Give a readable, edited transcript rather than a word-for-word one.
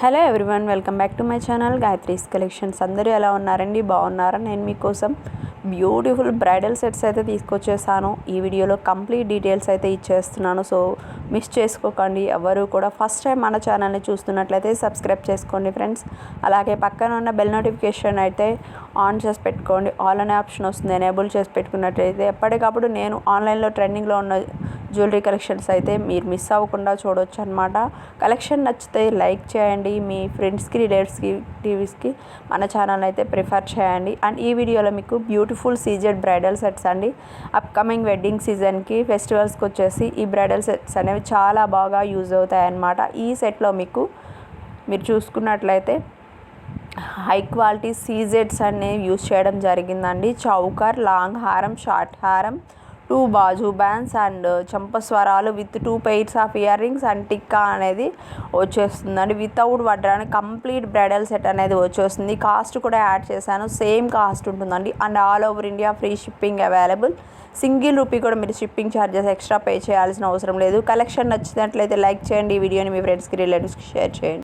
Hello everyone, welcome back to my channel Gayatri's collections. అందరూ ఎలా ఉన్నారండి? బాగున్నారా? నేను మీకోసం బ్యూటిఫుల్ బ్రైడల్ సెట్స్ అయితే తీసుకొచ్చేసాను. ఈ వీడియోలో కంప్లీట్ డీటెయిల్స్ అయితే ఇచ్చేస్తున్నాను, సో మిస్ చేసుకోకండి. ఎవరు కూడా ఫస్ట్ టైం మన ఛానల్ని చూస్తున్నట్లయితే సబ్స్క్రైబ్ చేసుకోండి ఫ్రెండ్స్. అలాగే పక్కన ఉన్న బెల్ నోటిఫికేషన్ అయితే ఆన్ చేసి పెట్టుకోండి. ఆల్ అనే ఆప్షన్ వస్తుంది, ఎనేబుల్ చేసి పెట్టుకున్నట్లయితే ఎప్పటికప్పుడు నేను ఆన్లైన్లో ట్రెండింగ్లో ఉన్న జ్యువెలరీ కలెక్షన్స్ అయితే మీరు మిస్ అవ్వకుండా చూడవచ్చు అనమాట. కలెక్షన్ నచ్చితే లైక్ చేయండి, మీ ఫ్రెండ్స్కి, రిలేటివ్స్కి మన ఛానల్ అయితే ప్రిఫర్ చేయండి. అండ్ ఈ వీడియోలో మీకు బ్యూటిఫుల్ సీజెడ్ బ్రైడల్ సెట్స్ అండి. అప్కమింగ్ వెడ్డింగ్ సీజన్కి, ఫెస్టివల్స్కి వచ్చేసి ఈ బ్రైడల్ సెట్స్ అనేవి చాలా బాగా యూజ్ అవుతాయి అన్నమాట. ఈ సెట్లో మీరు చూసుకున్నట్లయితే హై క్వాలిటీ సీజెడ్స్ అనేవి యూజ్ చేయడం జరిగిందండి. చౌకర్, లాంగ్ హారం, షార్ట్ హారం, 2 బాజు బ్యాండ్స్ అండ్ చంపస్వరాలు with 2 pairs of ear rings and tikka అనేది వచ్చేస్తుందండి. వితౌట్ వడ్రానికి కంప్లీట్ బ్రైడల్ సెట్ అనేది వచ్చేస్తుంది. కాస్ట్ కూడా యాడ్ చేశాను, సేమ్ కాస్ట్ ఉంటుందండి. And all over India free shipping available. Single rupee కూడా మీరు షిప్పింగ్ ఛార్జెస్ ఎక్స్ట్రా పే చేయాల్సిన అవసరం లేదు. కలెక్షన్ నచ్చినట్లయితే లైక్ చేయండి, ఈ వీడియోని మీ ఫ్రెండ్స్కి, రిలేటివ్స్కి షేర్ చేయండి.